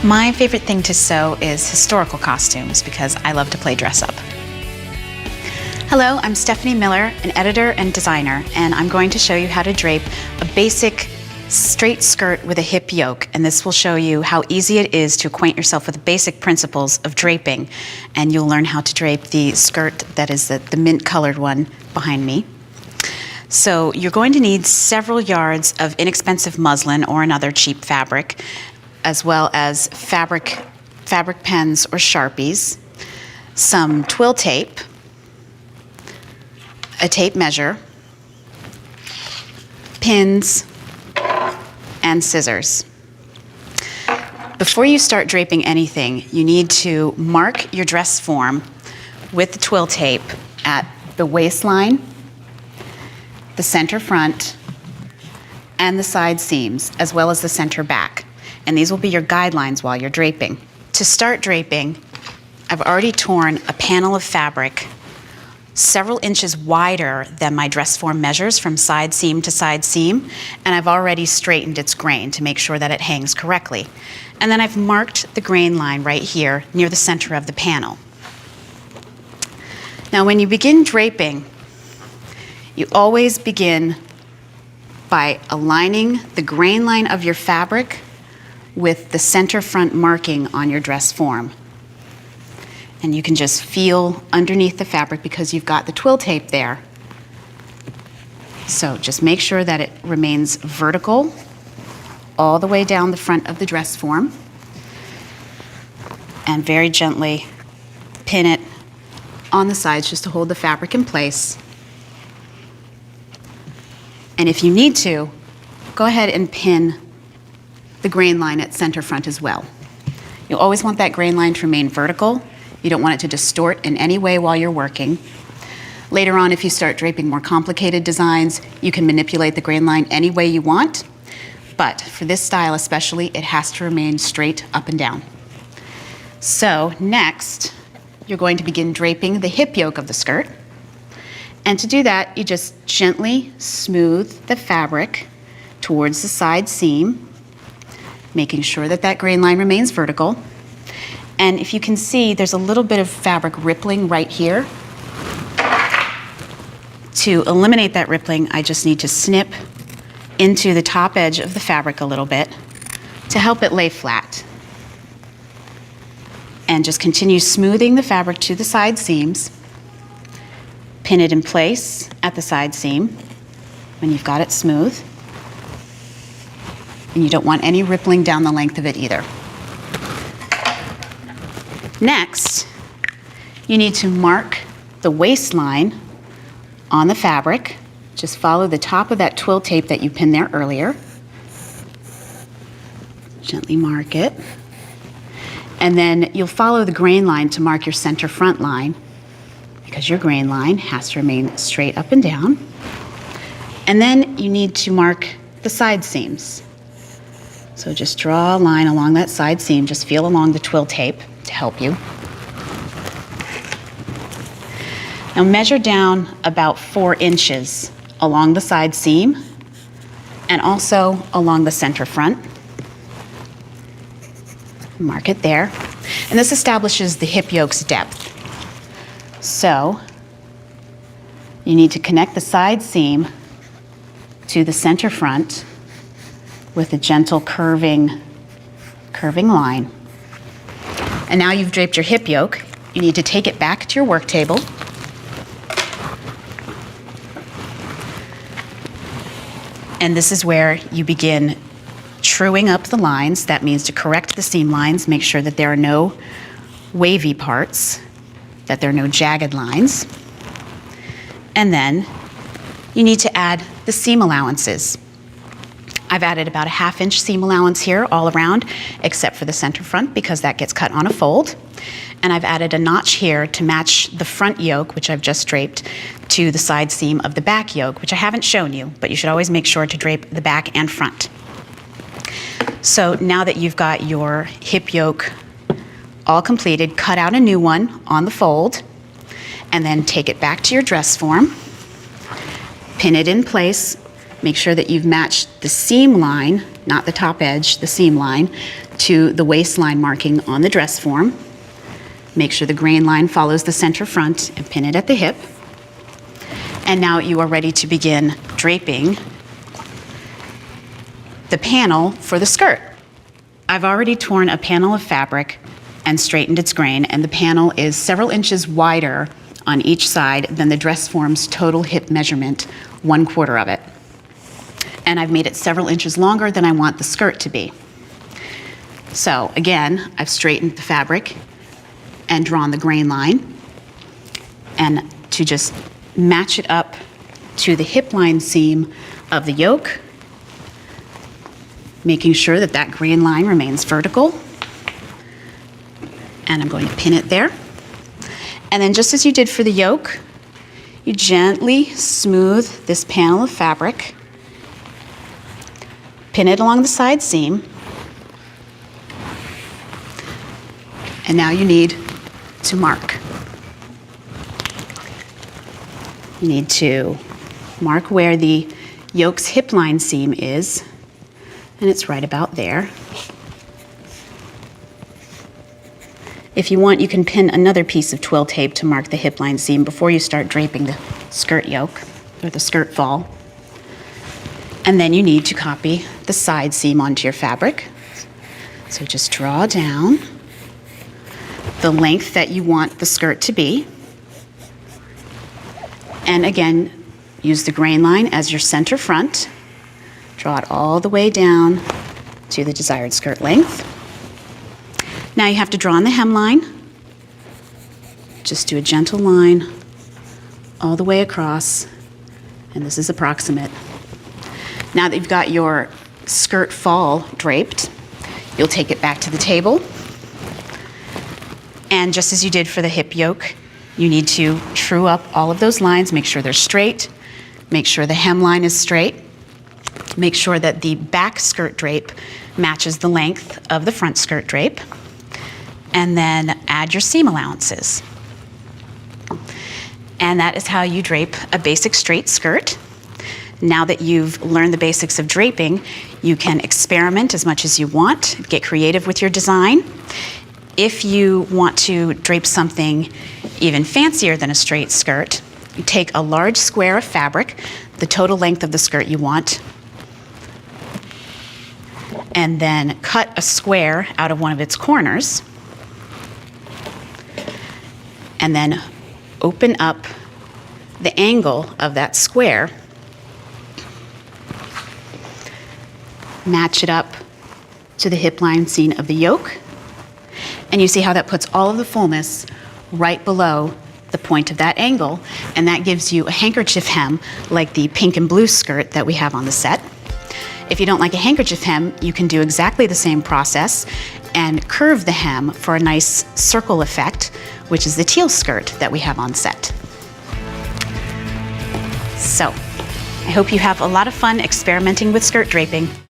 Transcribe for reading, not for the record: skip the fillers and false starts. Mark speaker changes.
Speaker 1: My favorite thing to sew is historical costumes because I love to play dress up. Hello, I'm Stephani Miller, an editor and designer, and I'm going to show you how to drape a basic straight skirt with a hip yoke, and this will show you how easy it is to acquaint yourself with the basic principles of draping, and you'll learn how to drape the skirt that is the mint colored one behind me. So you're going to need several yards of inexpensive muslin or another cheap fabric, as well as fabric pens or Sharpies, some twill tape, a tape measure, pins, and scissors. Before you start draping anything, you need to mark your dress form with the twill tape at the waistline, the center front, and the side seams, as well as the center back. And these will be your guidelines while you're draping. To start draping, I've already torn a panel of fabric several inches wider than my dress form measures from side seam to side seam, and I've already straightened its grain to make sure that it hangs correctly. And then I've marked the grain line right here near the center of the panel. Now when you begin draping, you always begin by aligning the grain line of your fabric with the center front marking on your dress form. And you can just feel underneath the fabric because you've got the twill tape there. So just make sure that it remains vertical all the way down the front of the dress form, and very gently pin it on the sides just to hold the fabric in place. And if you need to, go ahead and pin the grain line at center front as well. You'll always want that grain line to remain vertical. You don't want it to distort in any way while you're working. Later on, if you start draping more complicated designs, you can manipulate the grain line any way you want, but for this style especially, it has to remain straight up and down. So next, you're going to begin draping the hip yoke of the skirt. And to do that, you just gently smooth the fabric towards the side seam, making sure that that grain line remains vertical. And if you can see, there's a little bit of fabric rippling right here. To eliminate that rippling, I just need to snip into the top edge of the fabric a little bit to help it lay flat. And just continue smoothing the fabric to the side seams. Pin it in place at the side seam when you've got it smooth. And you don't want any rippling down the length of it either. Next, you need to mark the waistline on the fabric. Just follow the top of that twill tape that you pinned there earlier. Gently mark it. And then you'll follow the grain line to mark your center front line, because your grain line has to remain straight up and down. And then you need to mark the side seams. So just draw a line along that side seam, just feel along the twill tape to help you. Now measure down about 4 inches along the side seam and also along the center front. Mark it there. And this establishes the hip yoke's depth. So you need to connect the side seam to the center front with a gentle curving line. And now you've draped your hip yoke. You need to take it back to your work table. And this is where you begin truing up the lines. That means to correct the seam lines, make sure that there are no wavy parts, that there are no jagged lines. And then you need to add the seam allowances. I've added about a 1/2 inch seam allowance here all around, except for the center front because that gets cut on a fold. And I've added a notch here to match the front yoke, which I've just draped, to the side seam of the back yoke, which I haven't shown you, but you should always make sure to drape the back and front. So now that you've got your hip yoke all completed, cut out a new one on the fold, and then take it back to your dress form, pin it in place Make sure that you've matched the seam line, not the top edge, the seam line, to the waistline marking on the dress form. Make sure the grain line follows the center front and pin it at the hip. And now you are ready to begin draping the panel for the skirt. I've already torn a panel of fabric and straightened its grain, and the panel is several inches wider on each side than the dress form's total hip measurement, 1/4 of it. And I've made it several inches longer than I want the skirt to be. So again, I've straightened the fabric and drawn the grain line, and to just match it up to the hip line seam of the yoke, making sure that that grain line remains vertical. And I'm going to pin it there. And then just as you did for the yoke, you gently smooth this panel of fabric, pin it along the side seam, and now you need to mark. You need to mark where the yoke's hip line seam is, and it's right about there. If you want, you can pin another piece of twill tape to mark the hip line seam before you start draping the skirt yoke or the skirt fall. And then you need to copy the side seam onto your fabric. So just draw down the length that you want the skirt to be. And again, use the grain line as your center front. Draw it all the way down to the desired skirt length. Now you have to draw on the hemline. Just do a gentle line all the way across, and this is approximate. Now that you've got your skirt fall draped, you'll take it back to the table. And just as you did for the hip yoke, you need to true up all of those lines, make sure they're straight, make sure the hemline is straight, make sure that the back skirt drape matches the length of the front skirt drape, and then add your seam allowances. And that is how you drape a basic straight skirt. Now that you've learned the basics of draping, you can experiment as much as you want, get creative with your design. If you want to drape something even fancier than a straight skirt, you take a large square of fabric, the total length of the skirt you want, and then cut a square out of one of its corners, and then open up the angle of that square, match it up to the hip line seam of the yoke, and you see how that puts all of the fullness right below the point of that angle, and that gives you a handkerchief hem like the pink and blue skirt that we have on the set. If you don't like a handkerchief hem, you can do exactly the same process and curve the hem for a nice circle effect, which is the teal skirt that we have on set. So, I hope you have a lot of fun experimenting with skirt draping.